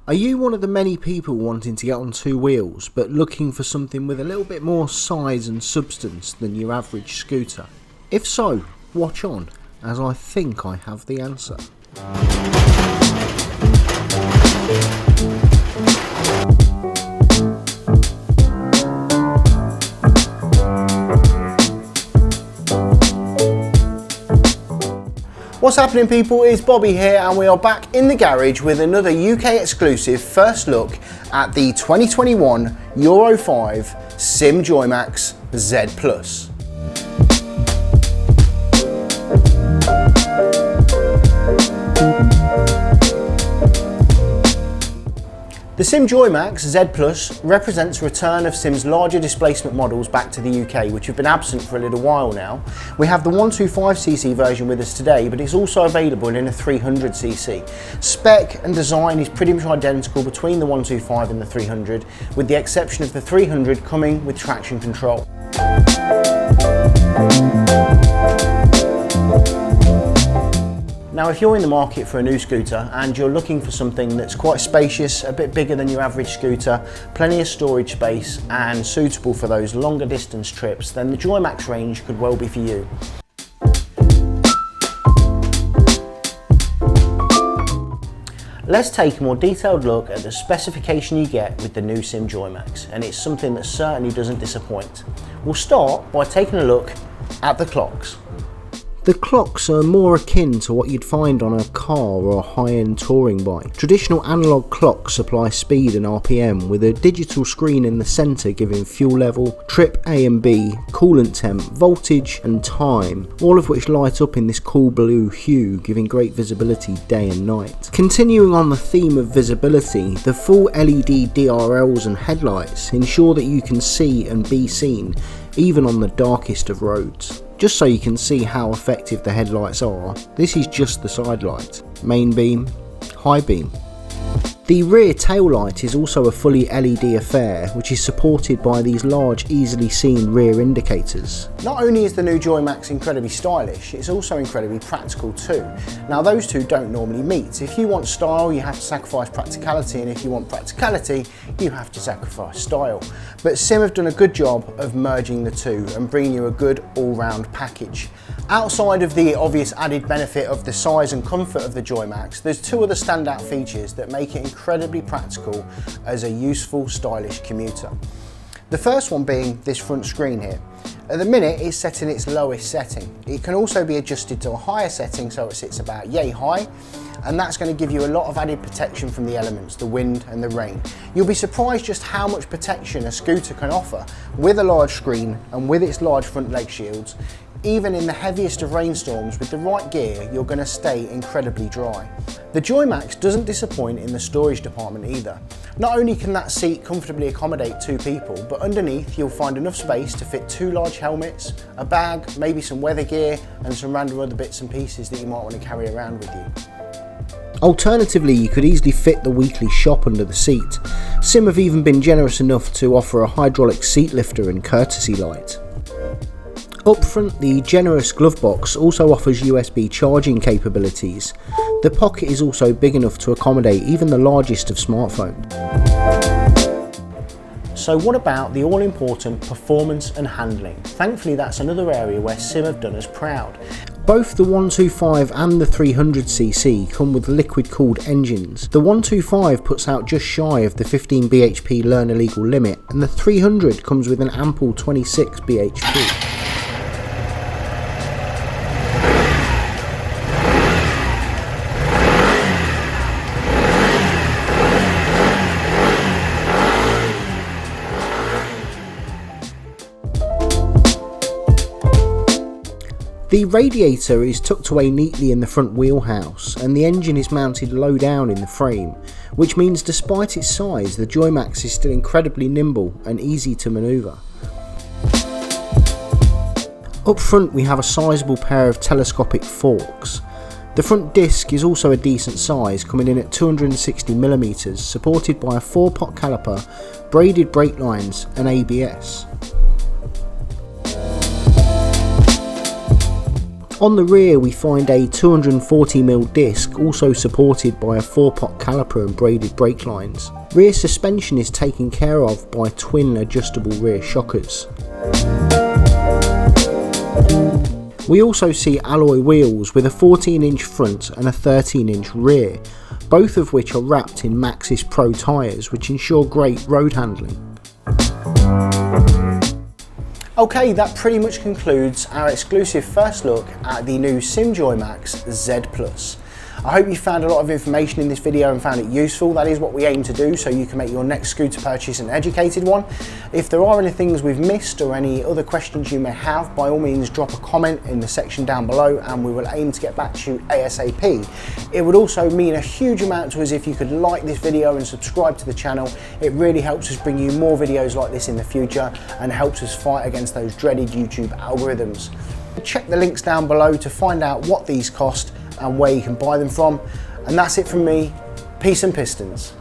Are you one of the many people wanting to get on two wheels but looking for something with a little bit more size and substance than your average scooter? If so, watch on, as I think I have the answer. What's happening, people? It's Bobby here, and we are back in the garage with another UK exclusive first look at the 2021 Euro 5 SYM Joymax Z+. The SYM Joymax Z+ represents a return of SYM's larger displacement models back to the UK, which have been absent for a little while now. We have the 125cc version with us today, but it's also available in a 300cc. Spec and design is pretty much identical between the 125 and the 300, with the exception of the 300 coming with traction control. Now, if you're in the market for a new scooter and you're looking for something that's quite spacious, a bit bigger than your average scooter, plenty of storage space and suitable for those longer distance trips, then the Joymax range could well be for you. Let's take a more detailed look at the specification you get with the new SYM Joymax, and it's something that certainly doesn't disappoint. We'll start by taking a look at the clocks. The clocks are more akin to what you'd find on a car or a high-end touring bike. Traditional analog clocks supply speed and RPM, with a digital screen in the centre giving fuel level, trip A and B, coolant temp, voltage and time, all of which light up in this cool blue hue, giving great visibility day and night. Continuing on the theme of visibility, the full LED DRLs and headlights ensure that you can see and be seen, even on the darkest of roads. Just so you can see how effective the headlights are, this is just the side light, main beam, high beam. The rear tail light is also a fully LED affair, which is supported by these large, easily seen rear indicators. Not only is the new Joymax incredibly stylish, it's also incredibly practical too. Now, those two don't normally meet. If you want style, you have to sacrifice practicality, and if you want practicality, you have to sacrifice style. But SYM have done a good job of merging the two and bringing you a good all-round package. Outside of the obvious added benefit of the size and comfort of the Joymax, there's two other standout features that make it incredibly practical as a useful, stylish commuter. The first one being this front screen here. At the minute, it's set in its lowest setting. It can also be adjusted to a higher setting, so it sits about yay high, and that's going to give you a lot of added protection from the elements, the wind and the rain. You'll be surprised just how much protection a scooter can offer with a large screen and with its large front leg shields. Even in the heaviest of rainstorms, with the right gear, you're going to stay incredibly dry. The Joymax doesn't disappoint in the storage department either. Not only can that seat comfortably accommodate two people, but underneath you'll find enough space to fit two large helmets, a bag, maybe some weather gear, and some random other bits and pieces that you might want to carry around with you. Alternatively, you could easily fit the weekly shop under the seat. SYM have even been generous enough to offer a hydraulic seat lifter and courtesy light. Up front, the generous glove box also offers USB charging capabilities. The pocket is also big enough to accommodate even the largest of smartphones. So what about the all-important performance and handling? Thankfully, that's another area where SYM have done us proud. Both the 125 and the 300cc come with liquid-cooled engines. The 125 puts out just shy of the 15 bhp learner legal limit, and the 300 comes with an ample 26 bhp. The radiator is tucked away neatly in the front wheelhouse, and the engine is mounted low down in the frame, which means despite its size, the Joymax is still incredibly nimble and easy to manoeuvre. Up front, we have a sizable pair of telescopic forks. The front disc is also a decent size, coming in at 260mm, supported by a 4-pot caliper, braided brake lines and ABS. On the rear we find a 240mm disc, also supported by a 4-pot caliper and braided brake lines. Rear suspension is taken care of by twin adjustable rear shockers. We also see alloy wheels with a 14-inch front and a 13-inch rear, both of which are wrapped in Maxi's Pro tyres, which ensure great road handling. Okay, that pretty much concludes our exclusive first look at the new SYM Joymax Z+. I hope you found a lot of information in this video and found it useful. That is what we aim to do, so you can make your next scooter purchase an educated one. If there are any things we've missed or any other questions you may have, by all means drop a comment in the section down below and we will aim to get back to you ASAP. It would also mean a huge amount to us if you could like this video and subscribe to the channel. It really helps us bring you more videos like this in the future and helps us fight against those dreaded YouTube algorithms. Check the links down below to find out what these cost and where you can buy them from. And that's it from me. Peace and pistons.